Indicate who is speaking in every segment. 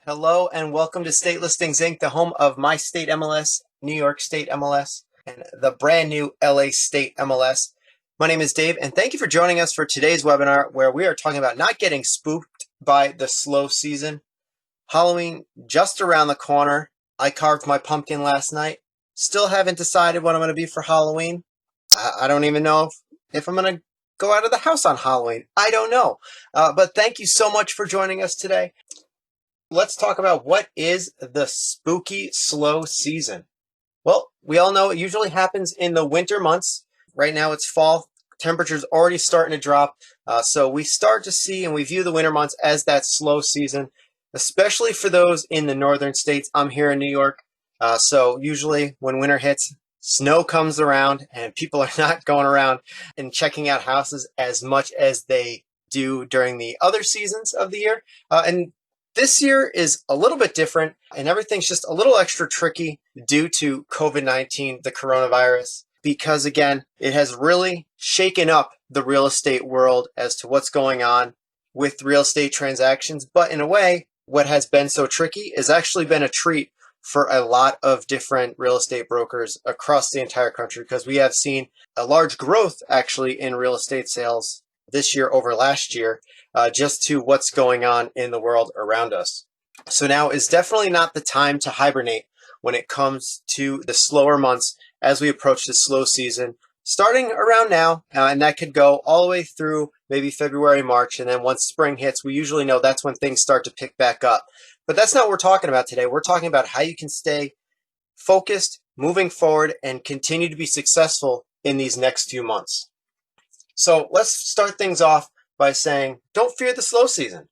Speaker 1: Hello and welcome to State Listings Inc., the home of My State MLS, New York State MLS, and the brand new LA State MLS. My name is Dave, and thank you for joining us for today's webinar where we are talking about not getting spooked by the slow season. Halloween just around the corner. I carved my pumpkin last night. Still haven't decided what I'm going to be for Halloween. I don't even know if I'm going to go out of the house on Halloween. I don't know. But thank you so much for joining us today. Let's talk about what is the spooky slow season. Well, we all know it usually happens in the winter months. Right now it's fall. Temperature's already starting to drop. So we start to see and we view the winter months as that slow season, especially for those in the northern states. I'm here in New York. So usually when winter hits, snow comes around and people are not going around and checking out houses as much as they do during the other seasons of the year. And this year is a little bit different and everything's just a little extra tricky due to COVID-19, the coronavirus, because again, it has really shaken up the real estate world as to what's going on with real estate transactions. But in a way, what has been so tricky has actually been a treat for a lot of different real estate brokers across the entire country, because we have seen a large growth actually in real estate sales this year over last year, just to what's going on in the world around us. So now is definitely not the time to hibernate when it comes to the slower months as we approach the slow season, starting around now, and that could go all the way through maybe February, March, and then once spring hits, we usually know that's when things start to pick back up. But that's not what we're talking about today. We're talking about how you can stay focused, moving forward, and continue to be successful in these next few months. So let's start things off by saying, don't fear the slow season,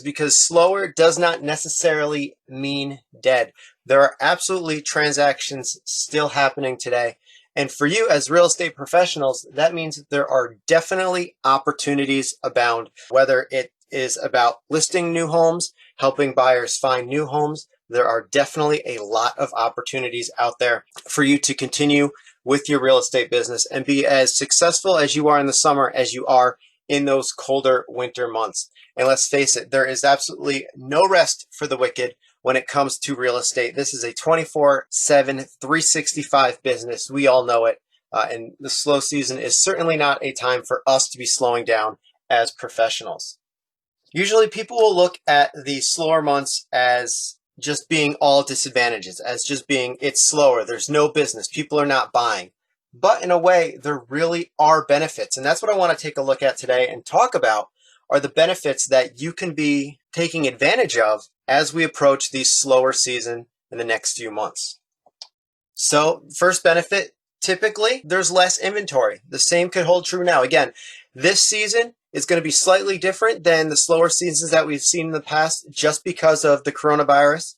Speaker 1: because slower does not necessarily mean dead. There are absolutely transactions still happening today. And for you as real estate professionals, that means there are definitely opportunities abound, whether it is about listing new homes, helping buyers find new homes. There are definitely a lot of opportunities out there for you to continue with your real estate business and be as successful as you are in the summer as you are in those colder winter months. And let's face it, there is absolutely no rest for the wicked when it comes to real estate. This is a 24/7, 365 business. We all know it. And the slow season is certainly not a time for us to be slowing down as professionals. Usually people will look at the slower months as just being all disadvantages, as just being it's slower, there's no business, people are not buying. But in a way, there really are benefits. And that's what I want to take a look at today and talk about are the benefits that you can be taking advantage of as we approach the slower season in the next few months. So first benefit, typically there's less inventory. The same could hold true now. Again, this season is going to be slightly different than the slower seasons that we've seen in the past just because of the coronavirus.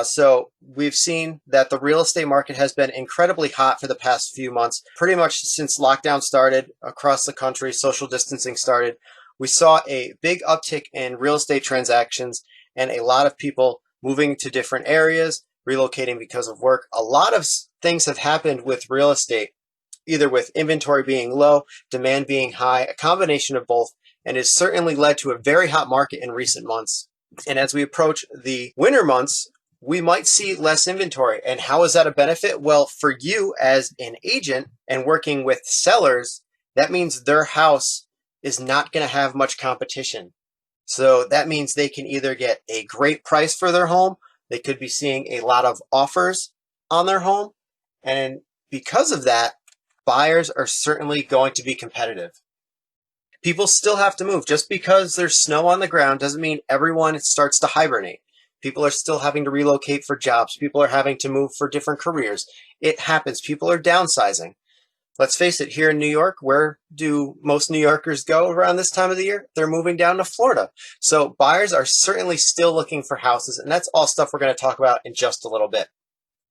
Speaker 1: So we've seen that the real estate market has been incredibly hot for the past few months, pretty much since lockdown started across the country, social distancing started. We saw a big uptick in real estate transactions and a lot of people moving to different areas, relocating because of work. A lot of things have happened with real estate, either with inventory being low, demand being high, a combination of both, and has certainly led to a very hot market in recent months. And as we approach the winter months, we might see less inventory. And how is that a benefit? Well, for you as an agent and working with sellers, that means their house is not going to have much competition. So that means they can either get a great price for their home, they could be seeing a lot of offers on their home, and because of that, buyers are certainly going to be competitive. People still have to move. Just because there's snow on the ground doesn't mean everyone starts to hibernate. People are still having to relocate for jobs. People are having to move for different careers. It happens. People are downsizing. Let's face it, here in New York, where do most New Yorkers go around this time of the year? They're moving down to Florida. So buyers are certainly still looking for houses, and that's all stuff we're going to talk about in just a little bit.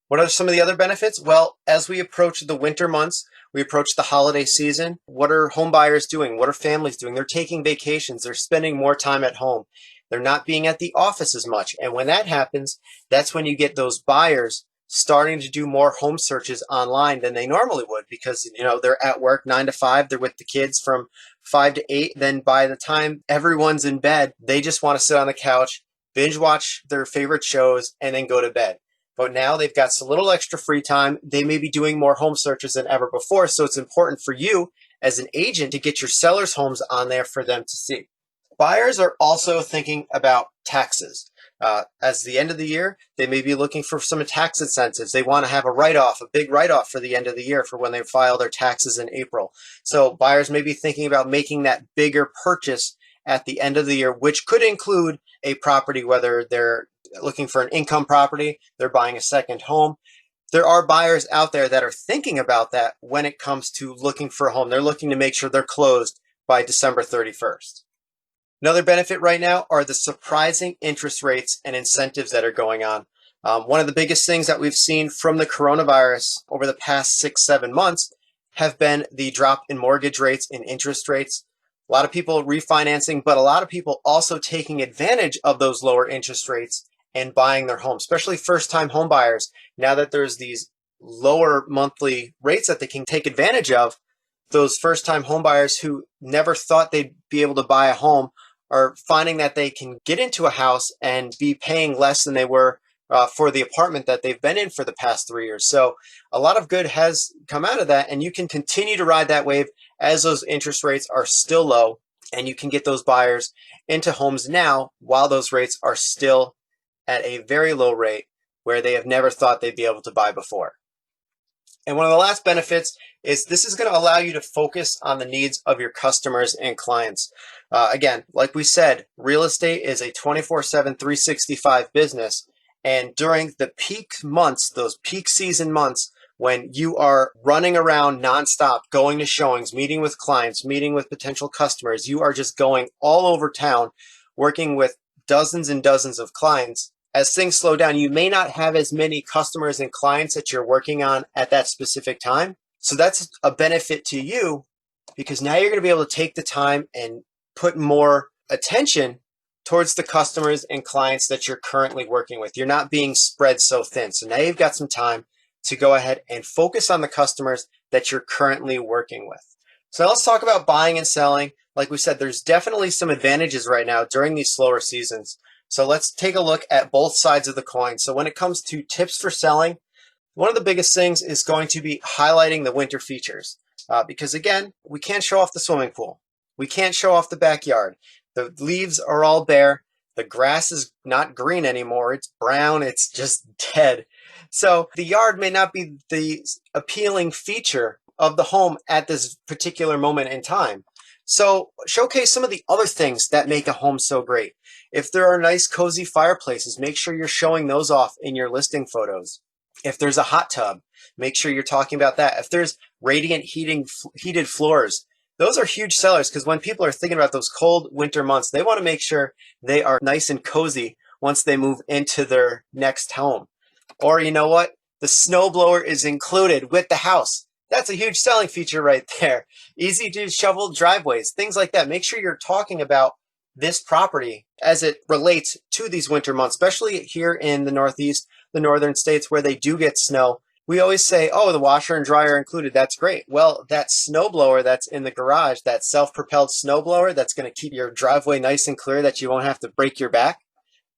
Speaker 1: What are some of the other benefits? Well, as we approach the winter months, we approach the holiday season, what are home buyers doing? What are families doing? They're taking vacations. They're spending more time at home. They're not being at the office as much. And when that happens, that's when you get those buyers starting to do more home searches online than they normally would, because they're at work 9 to 5, they're with the kids from 5 to 8. Then by the time everyone's in bed, they just want to sit on the couch, binge watch their favorite shows, and then go to bed. But now they've got a little extra free time. They may be doing more home searches than ever before. So it's important for you as an agent to get your sellers' homes on there for them to see. Buyers are also thinking about taxes. As the end of the year, they may be looking for some tax incentives. They want to have a write-off, a big write-off for the end of the year for when they file their taxes in April. So buyers may be thinking about making that bigger purchase at the end of the year, which could include a property, whether they're looking for an income property, they're buying a second home. There are buyers out there that are thinking about that when it comes to looking for a home. They're looking to make sure they're closed by December 31st. Another benefit right now are the surprising interest rates and incentives that are going on. One of the biggest things that we've seen from the coronavirus over the past 6-7 months have been the drop in mortgage rates and interest rates. A lot of people refinancing, but a lot of people also taking advantage of those lower interest rates and buying their home, especially first-time home buyers. Now that there's these lower monthly rates that they can take advantage of, those first-time home buyers who never thought they'd be able to buy a home are finding that they can get into a house and be paying less than they were for the apartment that they've been in for the past 3 years. So a lot of good has come out of that, and you can continue to ride that wave as those interest rates are still low, and you can get those buyers into homes now while those rates are still at a very low rate where they have never thought they'd be able to buy before. And one of the last benefits is this is going to allow you to focus on the needs of your customers and clients. Again, like we said, real estate is a 24/7, 365 business. And during the peak months, those peak season months, when you are running around nonstop, going to showings, meeting with clients, meeting with potential customers, you are just going all over town, working with dozens and dozens of clients. As things slow down, you may not have as many customers and clients that you're working on at that specific time. So that's a benefit to you, because now you're going to be able to take the time and put more attention towards the customers and clients that you're currently working with. You're not being spread so thin. So now you've got some time to go ahead and focus on the customers that you're currently working with. So now let's talk about buying and selling. Like we said, there's definitely some advantages right now during these slower seasons. So let's take a look at both sides of the coin. So when it comes to tips for selling, one of the biggest things is going to be highlighting the winter features. Because again, we can't show off the swimming pool. We can't show off the backyard. The leaves are all bare. The grass is not green anymore. It's brown. It's just dead. So the yard may not be the appealing feature of the home at this particular moment in time. So showcase some of the other things that make a home so great. If there are nice cozy fireplaces, make sure you're showing those off in your listing photos. If there's a hot tub, make sure you're talking about that. If there's radiant heated floors, those are huge sellers, because when people are thinking about those cold winter months, they want to make sure they are nice and cozy once they move into their next home. Or you know what? The snowblower is included with the house. That's a huge selling feature right there. Easy to shovel driveways, things like that. Make sure you're talking about this property as it relates to these winter months, especially here in the Northeast, the northern states where they do get snow. We always say, oh, the washer and dryer included. That's great. Well, that snowblower that's in the garage, that self-propelled snowblower that's going to keep your driveway nice and clear that you won't have to break your back,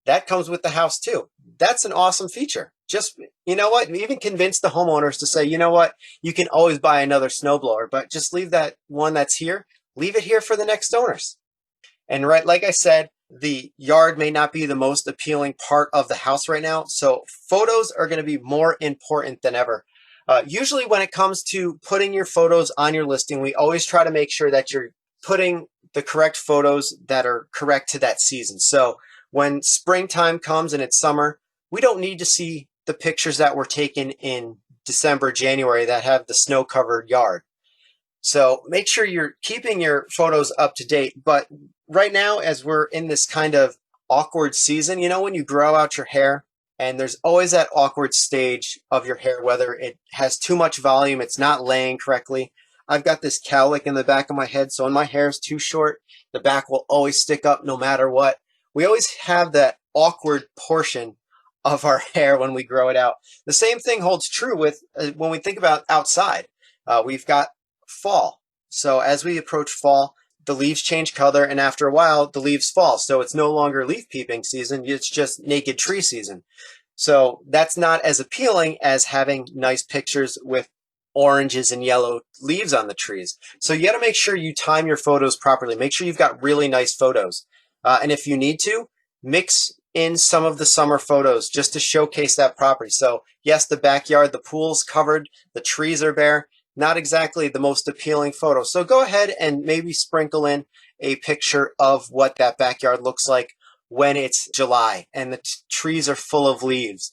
Speaker 1: that comes with the house too. That's an awesome feature. Just, you know what, even convince the homeowners to say, you know what, you can always buy another snowblower, but just leave that one that's here, leave it here for the next owners. And right, like I said, the yard may not be the most appealing part of the house right now, so photos are going to be more important than ever. Usually when it comes to putting your photos on your listing, we always try to make sure that you're putting the correct photos that are correct to that season. So when springtime comes and it's summer, we don't need to see the pictures that were taken in December, January that have the snow-covered yard. So make sure you're keeping your photos up to date. But right now, as we're in this kind of awkward season, you know, when you grow out your hair, and there's always that awkward stage of your hair, whether it has too much volume, it's not laying correctly. I've got this cowlick in the back of my head, so when my hair is too short, the back will always stick up no matter what. We always have that awkward portion of our hair when we grow it out. The same thing holds true with when we think about outside. We've got fall. So as we approach fall, the leaves change color, and after a while, the leaves fall. So it's no longer leaf peeping season, it's just naked tree season. So that's not as appealing as having nice pictures with oranges and yellow leaves on the trees. So you got to make sure you time your photos properly. Make sure you've got really nice photos. And if you need to, mix in some of the summer photos just to showcase that property. So yes, the backyard, the pool's covered, the trees are bare. Not exactly the most appealing photo. So go ahead and maybe sprinkle in a picture of what that backyard looks like when it's July and the trees are full of leaves.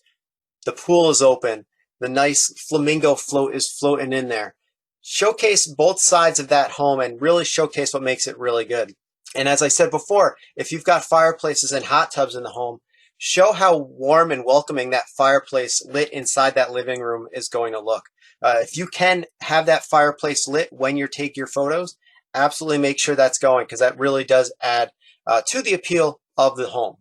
Speaker 1: The pool is open. The nice flamingo float is floating in there. Showcase both sides of that home and really showcase what makes it really good. And as I said before, if you've got fireplaces and hot tubs in the home, show how warm and welcoming that fireplace lit inside that living room is going to look. If you can have that fireplace lit when you take your photos, absolutely make sure that's going, because that really does add to the appeal of the home.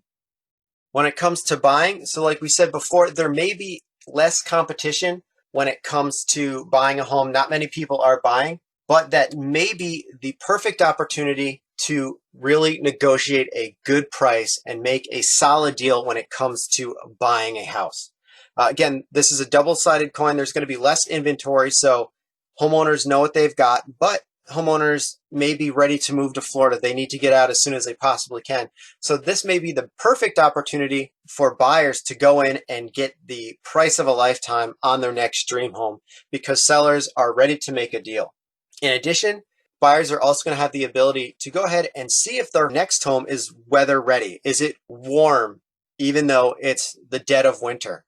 Speaker 1: When it comes to buying, so like we said before, there may be less competition when it comes to buying a home. Not many people are buying, but that may be the perfect opportunity to really negotiate a good price and make a solid deal when it comes to buying a house. Again, this is a double-sided coin. There's going to be less inventory, so homeowners know what they've got, but homeowners may be ready to move to Florida. They need to get out as soon as they possibly can. So this may be the perfect opportunity for buyers to go in and get the price of a lifetime on their next dream home, because sellers are ready to make a deal. In addition, buyers are also going to have the ability to go ahead and see if their next home is weather ready. Is it warm, even though it's the dead of winter?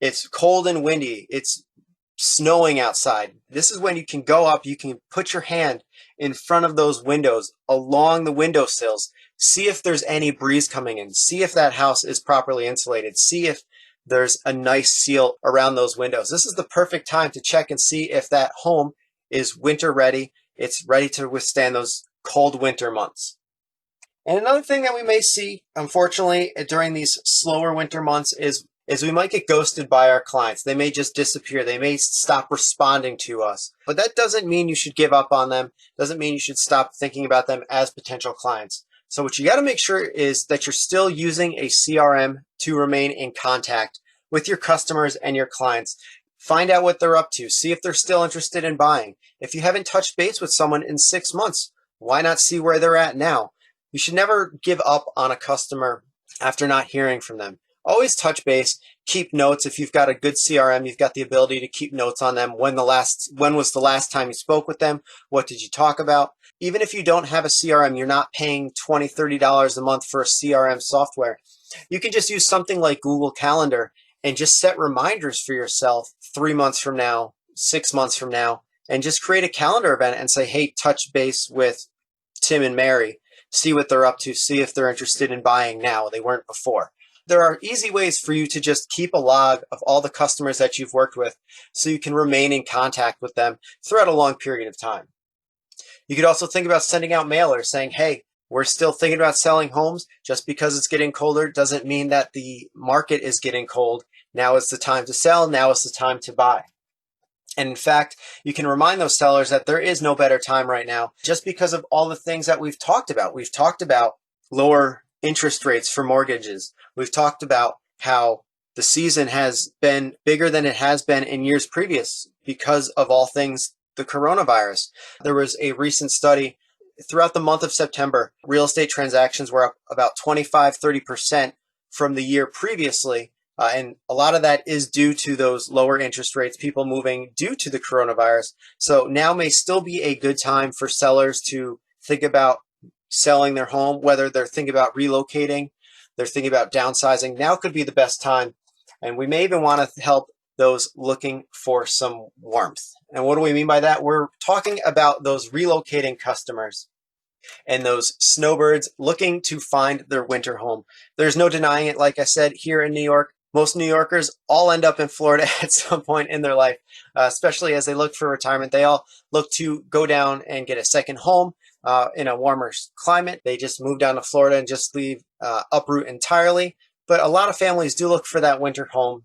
Speaker 1: It's cold and windy. It's snowing outside. This is when you can go up, you can put your hand in front of those windows, along the windowsills, see if there's any breeze coming in, see if that house is properly insulated, see if there's a nice seal around those windows. This is the perfect time to check and see if that home is winter ready. It's ready to withstand those cold winter months. And another thing that we may see, unfortunately, during these slower winter months is we might get ghosted by our clients. They may just disappear. They may stop responding to us. But that doesn't mean you should give up on them. Doesn't mean you should stop thinking about them as potential clients. So what you got to make sure is that you're still using a CRM to remain in contact with your customers and your clients. Find out what they're up to. See if they're still interested in buying. If you haven't touched base with someone in 6 months, why not see where they're at now? You should never give up on a customer after not hearing from them. Always touch base, keep notes. If you've got a good CRM, you've got the ability to keep notes on them. When was the last time you spoke with them? What did you talk about? Even if you don't have a CRM, you're not paying $20, $30 a month for a CRM software. You can just use something like Google Calendar and just set reminders for yourself 3 months from now, 6 months from now, and just create a calendar event and say, hey, touch base with Tim and Mary. See what they're up to. See if they're interested in buying now. They weren't before. There are easy ways for you to just keep a log of all the customers that you've worked with so you can remain in contact with them throughout a long period of time. You could also think about sending out mailers saying, hey, we're still thinking about selling homes. Just because it's getting colder doesn't mean that the market is getting cold. Now is the time to sell. Now is the time to buy. And in fact, you can remind those sellers that there is no better time right now just because of all the things that we've talked about. We've talked about lower interest rates for mortgages. We've talked about how the season has been bigger than it has been in years previous because of all things the coronavirus. There was a recent study throughout the month of September. Real estate transactions were up about 25-30% from the year previously. And a lot of that is due to those lower interest rates, people moving due to the coronavirus. So now may still be a good time for sellers to think about selling their home, whether they're thinking about relocating, they're thinking about downsizing. Now could be the best time. And we may even want to help those looking for some warmth. And what do we mean by that? We're talking about those relocating customers and those snowbirds looking to find their winter home. There's no denying it. Like I said, here in New York, most New Yorkers all end up in Florida at some point in their life, especially as they look for retirement. They all look to go down and get a second home in a warmer climate. They just move down to Florida and just leave, uproot entirely. But a lot of families do look for that winter home.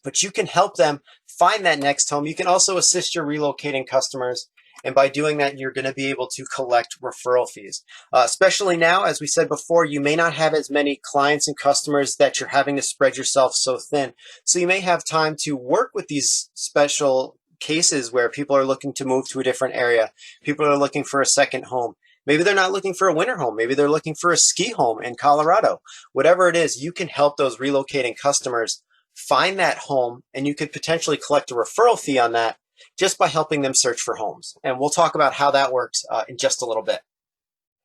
Speaker 1: But you can help them find that next home. You can also assist your relocating customers And by doing that, you're going to be able to collect referral fees. Especially now, as we said before, you may not have as many clients and customers that you're having to spread yourself so thin. So you may have time to work with these special cases where people are looking to move to a different area. People are looking for a second home. Maybe they're not looking for a winter home. Maybe they're looking for a ski home in Colorado. Whatever it is, you can help those relocating customers find that home, and you could potentially collect a referral fee on that just by helping them search for homes. And we'll talk about how that works in just a little bit.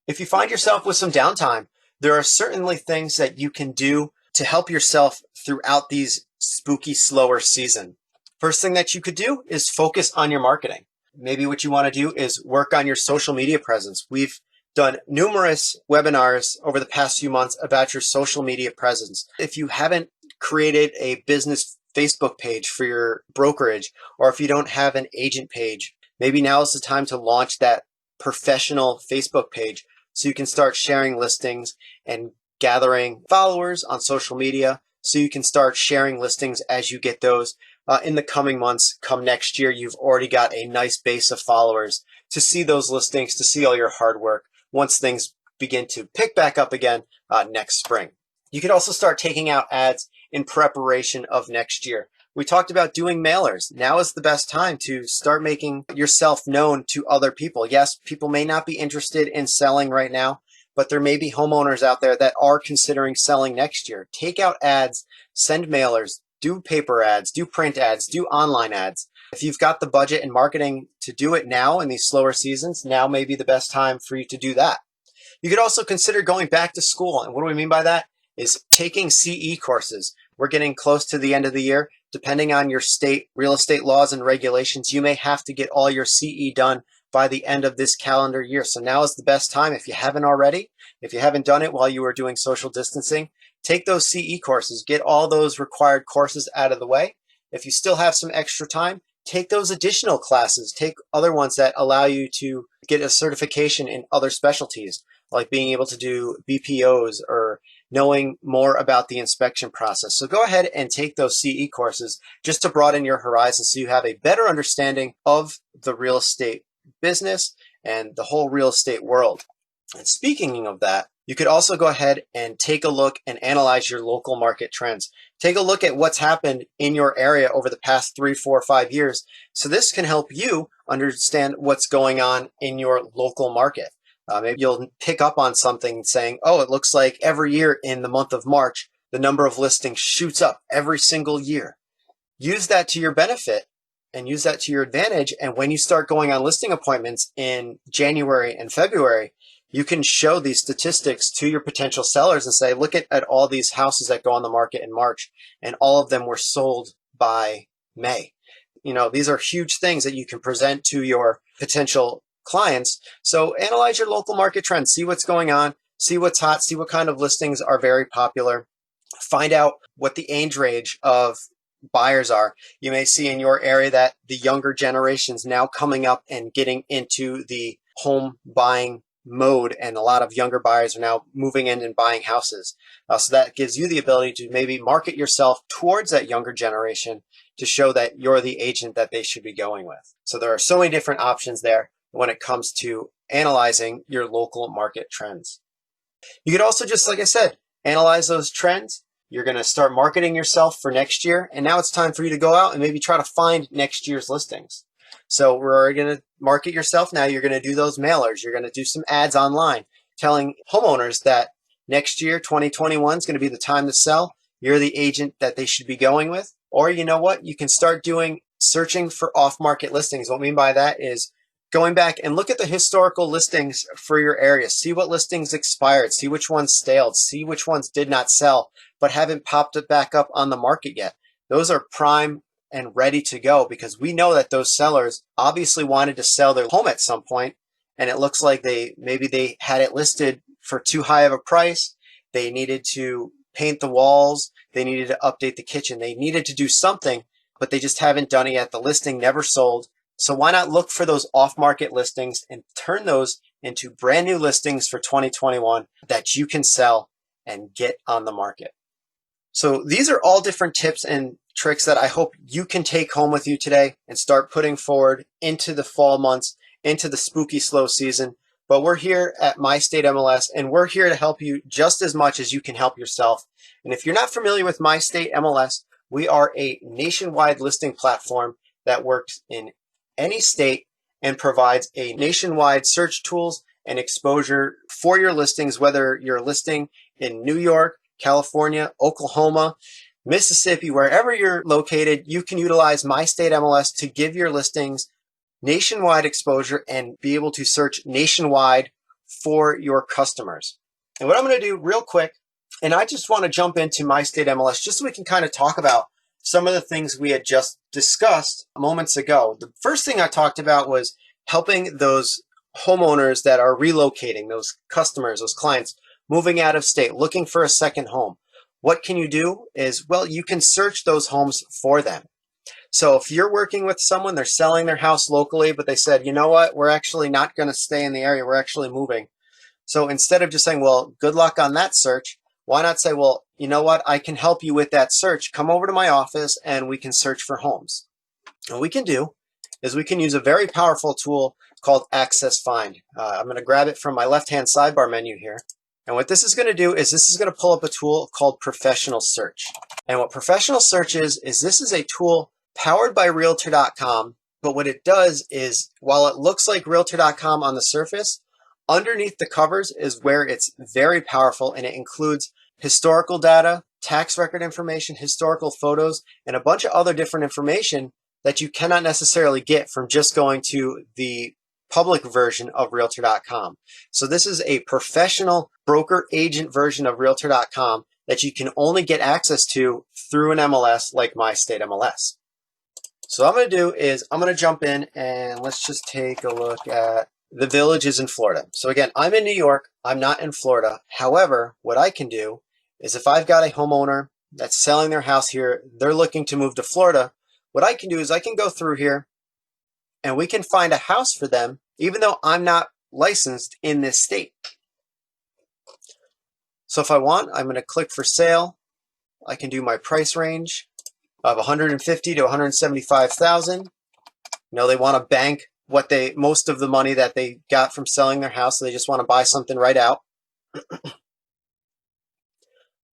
Speaker 1: If you find yourself with some downtime, there are certainly things that you can do to help yourself throughout these spooky, slower season. First thing that you could do is focus on your marketing. Maybe what you want to do is work on your social media presence. We've done numerous webinars over the past few months about your social media presence. If you haven't created a business Facebook page for your brokerage, or if you don't have an agent page, maybe now is the time to launch that professional Facebook page so you can start sharing listings and gathering followers on social media so you can start sharing listings as you get those. In the coming months, come next year, you've already got a nice base of followers to see those listings, to see all your hard work once things begin to pick back up again next spring. You could also start taking out ads in preparation of next year. We talked about doing mailers. Now is the best time to start making yourself known to other people. Yes, people may not be interested in selling right now, but there may be homeowners out there that are considering selling next year. Take out ads, send mailers, do paper ads, do print ads, do online ads. If you've got the budget and marketing to do it now in these slower seasons, now may be the best time for you to do that. You could also consider going back to school. And what do we mean by that? Is taking CE courses. We're getting close to the end of the year. Depending on your state real estate laws and regulations, you may have to get all your CE done by the end of this calendar year. So now is the best time if you haven't already. If you haven't done it while you were doing social distancing, take those CE courses, get all those required courses out of the way. If you still have some extra time, take those additional classes, take other ones that allow you to get a certification in other specialties, like being able to do BPOs or knowing more about the inspection process. So go ahead and take those CE courses just to broaden your horizon so you have a better understanding of the real estate business and the whole real estate world. And speaking of that, you could also go ahead and take a look and analyze your local market trends. Take a look at what's happened in your area over the past 3, 4, 5 years. So this can help you understand what's going on in your local market. Maybe you'll pick up on something saying, oh, it looks like every year in the month of March, the number of listings shoots up every single year. Use that to your benefit and use that to your advantage. And when you start going on listing appointments in January and February, you can show these statistics to your potential sellers and say, look at all these houses that go on the market in March, and all of them were sold by May. You know, these are huge things that you can present to your potential clients. So analyze your local market trends, see what's going on, see what's hot, see what kind of listings are very popular. Find out what the age range of buyers are. You may see in your area that the younger generations now coming up and getting into the home buying mode, and a lot of younger buyers are now moving in and buying houses. So that gives you the ability to maybe market yourself towards that younger generation to show that you're the agent that they should be going with. So there are so many different options there when it comes to analyzing your local market trends. You could also, just like I said, analyze those trends. You're going to start marketing yourself for next year, and now it's time for you to go out and maybe try to find next year's listings. So we're going to market yourself now. You're going to do those mailers. You're going to do some ads online telling homeowners that next year, 2021, is going to be the time to sell. You're the agent that they should be going with. Or you know what? You can start doing searching for off-market listings. What I mean by that is going back and look at the historical listings for your area. See what listings expired. See which ones staled. See which ones did not sell but haven't popped it back up on the market yet. Those are prime and ready to go because we know that those sellers obviously wanted to sell their home at some point, and it looks like maybe they had it listed for too high of a price. They needed to paint the walls. They needed to update the kitchen. They needed to do something, but they just haven't done it yet. The listing never sold. So why not look for those off-market listings and turn those into brand new listings for 2021 that you can sell and get on the market. So these are all different tips and tricks that I hope you can take home with you today and start putting forward into the fall months, into the spooky slow season. But we're here at My State MLS, and we're here to help you just as much as you can help yourself. And if you're not familiar with My State MLS, we are a nationwide listing platform that works in any state and provides a nationwide search tools and exposure for your listings, whether you're listing in New York, California, Oklahoma, Mississippi, wherever you're located. You can utilize My State MLS to give your listings nationwide exposure and be able to search nationwide for your customers. And what I'm going to do real quick, and I just want to jump into My State MLS just so we can kind of talk about some of the things we had just discussed moments ago. The first thing I talked about was helping those homeowners that are relocating, those customers, those clients moving out of state, looking for a second home. What can you do is, well, you can search those homes for them. So if you're working with someone, they're selling their house locally, but they said, you know what, we're actually not going to stay in the area, we're actually moving. So instead of just saying, well, good luck on that search, why not say, well, you know what, I can help you with that search. Come over to my office and we can search for homes. What we can do is we can use a very powerful tool called Access Find. I'm going to grab it from my left-hand sidebar menu here. And what this is going to do is this is going to pull up a tool called Professional Search. And what Professional Search is this is a tool powered by Realtor.com. But what it does is, while it looks like Realtor.com on the surface, underneath the covers is where it's very powerful, and it includes historical data, tax record information, historical photos, and a bunch of other different information that you cannot necessarily get from just going to the public version of Realtor.com. So this is a professional broker agent version of Realtor.com that you can only get access to through an MLS like My State MLS. So what I'm going to do is I'm going to jump in and let's just take a look at the villages in Florida. So again, I'm in New York. I'm not in Florida. However, what I can do is if I've got a homeowner that's selling their house here, they're looking to move to Florida, what I can do is I can go through here and we can find a house for them, even though I'm not licensed in this state. So if I want, I'm going to click for sale. I can do my price range of 150 to 175,000. You know, they want to bank most of the money that they got from selling their house, so they just want to buy something right out.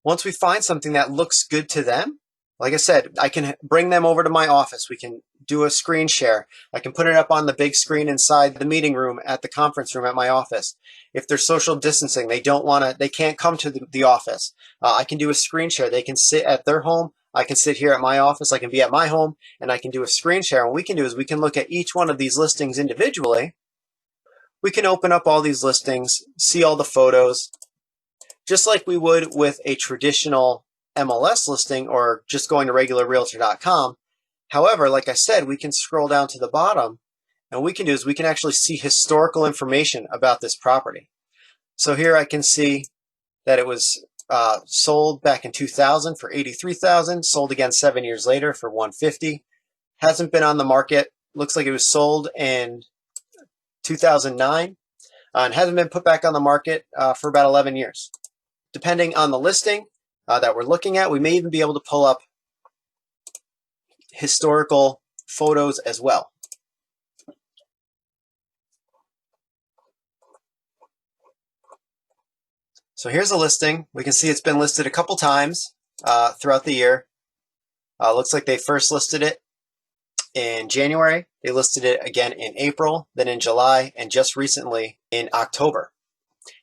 Speaker 1: Once we find something that looks good to them, like I said, I can bring them over to my office. We can do a screen share. I can put it up on the big screen inside the meeting room at the conference room at my office. If they're social distancing, they can't come to the office. I can do a screen share. They can sit at their home. I can sit here at my office. I can be at my home and I can do a screen share. And what we can do is we can look at each one of these listings individually. We can open up all these listings, see all the photos, just like we would with a traditional MLS listing or just going to regular Realtor.com. However, like I said, we can scroll down to the bottom and what we can do is we can actually see historical information about this property. So here I can see that it was sold back in 2000 for $83,000, sold again 7 years later for $150,000. Hasn't been on the market. Looks like it was sold in 2009 and hasn't been put back on the market for about 11 years. Depending on the listing that we're looking at, we may even be able to pull up historical photos as well. So here's a listing. We can see it's been listed a couple times throughout the year. Looks like they first listed it in January. They listed it again in April, then in July, and just recently in October.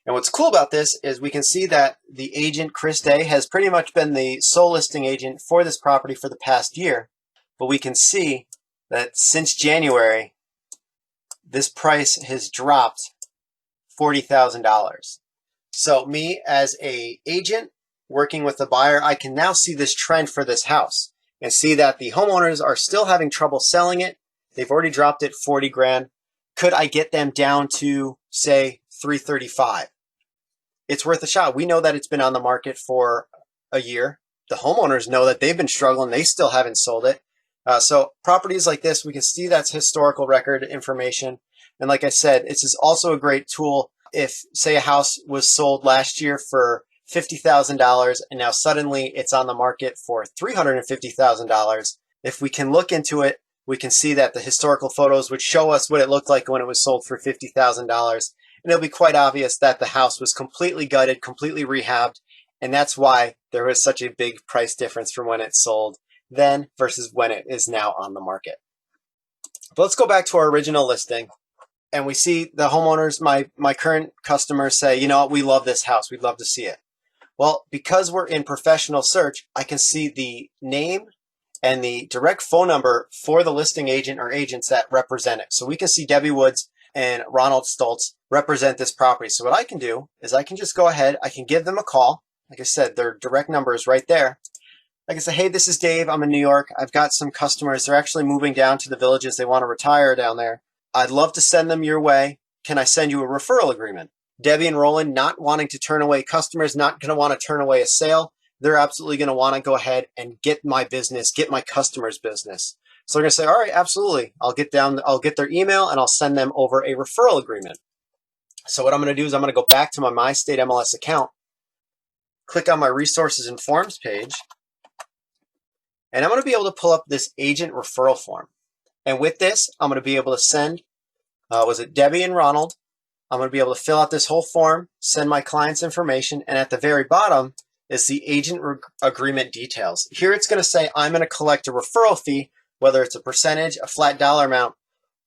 Speaker 1: And what's cool about this is we can see that the agent, Chris Day, has pretty much been the sole listing agent for this property for the past year. But we can see that since January, this price has dropped $40,000. So me as an agent working with the buyer, I can now see this trend for this house and see that the homeowners are still having trouble selling it. They've already dropped it 40 grand. Could I get them down to, say, 335? It's worth a shot. We know that it's been on the market for a year. The homeowners know that they've been struggling. They still haven't sold it. So properties like this, we can see that's historical record information. And like I said, this is also a great tool if, say, a house was sold last year for $50,000 and now suddenly it's on the market for $350,000. If we can look into it, we can see that the historical photos would show us what it looked like when it was sold for $50,000. And it'll be quite obvious that the house was completely gutted, completely rehabbed, and that's why there was such a big price difference from when it sold then versus when it is now on the market. But let's go back to our original listing, and we see the homeowners, my current customers say, you know what, we love this house, we'd love to see it. Well, because we're in professional search, I can see the name and the direct phone number for the listing agent or agents that represent it. So we can see Debbie Woods and Ronald Stoltz represent this property. So what I can do is I can just go ahead, I can give them a call. Like I said, their direct number is right there. I can say, hey, this is Dave, I'm in New York. I've got some customers, they're actually moving down to the Villages. They want to retire down there. I'd love to send them your way. Can I send you a referral agreement? Debbie and Roland not wanting to turn away customers, not going to want to turn away a sale. They're absolutely going to want to go ahead and get my business, get my customers' business. So they're going to say, all right, absolutely. I'll get their email and I'll send them over a referral agreement. So what I'm going to do is I'm going to go back to my MyStateMLS account, click on my resources and forms page, and I'm going to be able to pull up this agent referral form. And with this, I'm going to be able to send, was it Debbie and Ronald? I'm going to be able to fill out this whole form, send my client's information, and at the very bottom is the agent agreement details. Here it's going to say I'm going to collect a referral fee, whether it's a percentage, a flat dollar amount,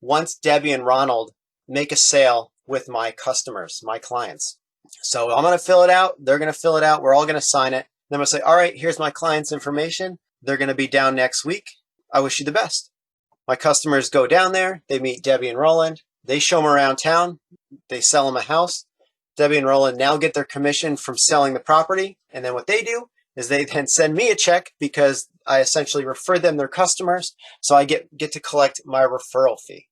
Speaker 1: once Debbie and Ronald make a sale with my customers, my clients. So I'm going to fill it out. They're going to fill it out. We're all going to sign it. Then I'm going to say, all right, here's my client's information. They're going to be down next week. I wish you the best. My customers go down there. They meet Debbie and Roland. They show them around town. They sell them a house. Debbie and Roland now get their commission from selling the property. And then what they do is they then send me a check because I essentially refer them their customers. So I get to collect my referral fee.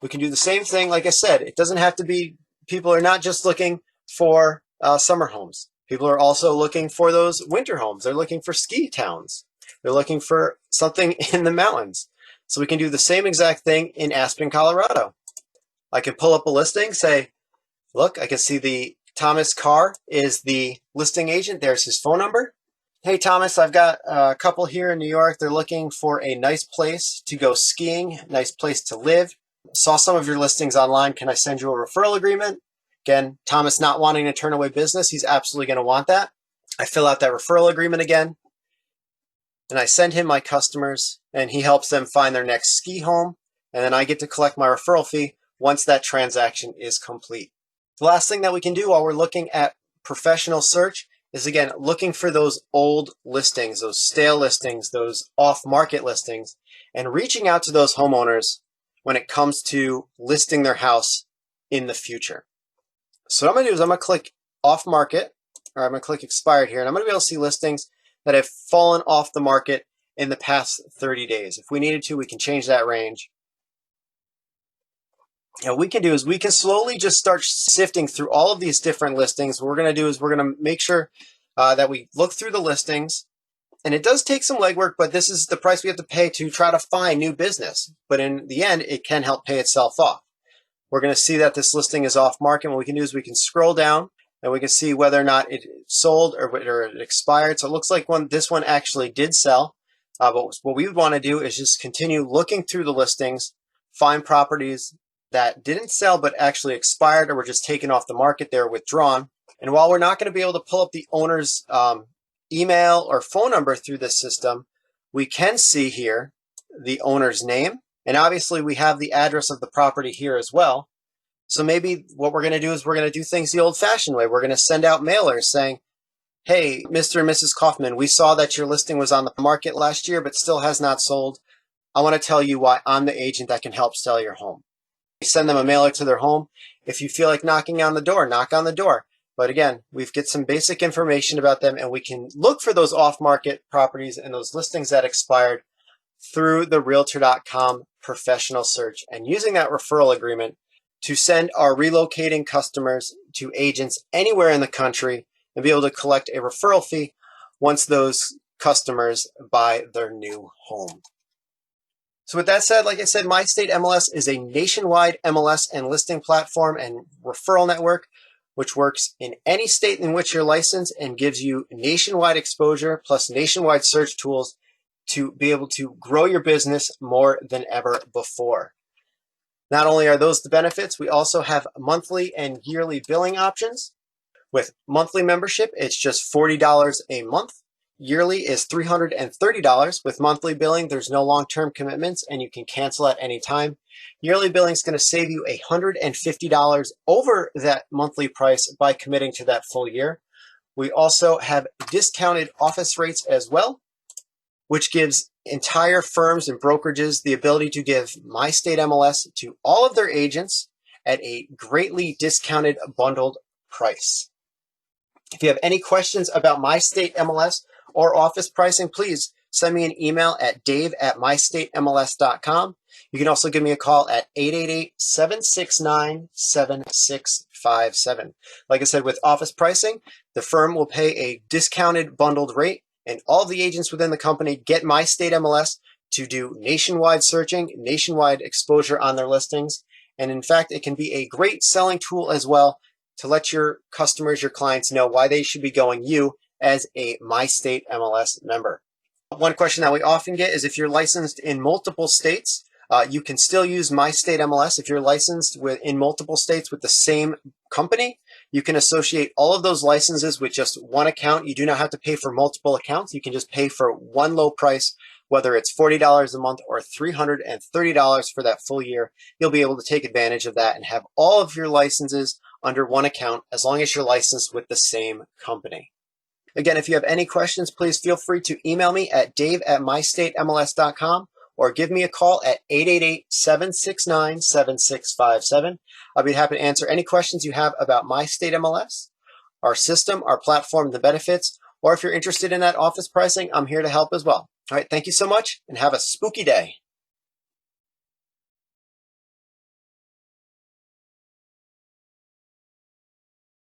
Speaker 1: We can do the same thing. Like I said, it doesn't have to be, people are not just looking for summer homes. People are also looking for those winter homes. They're looking for ski towns. They're looking for something in the mountains. So we can do the same exact thing in Aspen, Colorado. I can pull up a listing, say, look, I can see the Thomas Carr is the listing agent. There's his phone number. Hey, Thomas, I've got a couple here in New York. They're looking for a nice place to go skiing, nice place to live. Saw some of your listings online. Can I send you a referral agreement? Again, Thomas not wanting to turn away business. He's absolutely going to want that. I fill out that referral agreement again, and I send him my customers, and he helps them find their next ski home, and then I get to collect my referral fee once that transaction is complete. The last thing that we can do while we're looking at professional search is, again, looking for those old listings, those stale listings, those off-market listings, and reaching out to those homeowners when it comes to listing their house in the future. So what I'm going to do is I'm going to click off market, or I'm going to click expired here, and I'm going to be able to see listings that have fallen off the market in the past 30 days. If we needed to, we can change that range. And what we can do is we can slowly just start sifting through all of these different listings. What we're going to do is we're going to make sure that we look through the listings. And it does take some legwork, but this is the price we have to pay to try to find new business. But in the end, it can help pay itself off. We're going to see that this listing is off market. What we can do is we can scroll down and we can see whether or not it sold or it expired. So it looks like this one actually did sell. But what we would want to do is just continue looking through the listings, find properties that didn't sell but actually expired or were just taken off the market. They're withdrawn. And while we're not going to be able to pull up the owner's email or phone number through this system, we can see here the owner's name. And obviously we have the address of the property here as well. So maybe what we're going to do is we're going to do things the old-fashioned way. We're going to send out mailers saying, hey, Mr. and Mrs. Kaufman, we saw that your listing was on the market last year but still has not sold. I want to tell you why I'm the agent that can help sell your home. Send them a mailer to their home. If you feel like knocking on the door, knock on the door. But again, we get some basic information about them, and we can look for those off-market properties and those listings that expired through the Realtor.com professional search, and using that referral agreement to send our relocating customers to agents anywhere in the country and be able to collect a referral fee once those customers buy their new home. So with that said, like I said, My State MLS is a nationwide MLS and listing platform and referral network which works in any state in which you're licensed and gives you nationwide exposure plus nationwide search tools to be able to grow your business more than ever before. Not only are those the benefits, we also have monthly and yearly billing options. With monthly membership, it's just $40 a month. Yearly is $330. With monthly billing, there's no long-term commitments and you can cancel at any time. Yearly billing is going to save you $150 over that monthly price by committing to that full year. We also have discounted office rates as well, which gives entire firms and brokerages the ability to give My State MLS to all of their agents at a greatly discounted bundled price. If you have any questions about My State MLS or office pricing, please send me an email at dave@mystatemls.com. You can also give me a call at 888-769-7657. Like I said, with office pricing, the firm will pay a discounted bundled rate, and all the agents within the company get My State MLS to do nationwide searching, nationwide exposure on their listings. And in fact, it can be a great selling tool as well to let your customers, your clients know why they should be going you as a My State MLS member. One question that we often get is if you're licensed in multiple states, you can still use My State MLS. If you're licensed in multiple states with the same company, you can associate all of those licenses with just one account. You do not have to pay for multiple accounts. You can just pay for one low price, whether it's $40 a month or $330 for that full year. You'll be able to take advantage of that and have all of your licenses under one account as long as you're licensed with the same company. Again, if you have any questions, please feel free to email me at dave@mystatemls.com or give me a call at 888-769-7657. I'll be happy to answer any questions you have about My State MLS, our system, our platform, the benefits, or if you're interested in that office pricing, I'm here to help as well. All right, thank you so much and have a spooky day.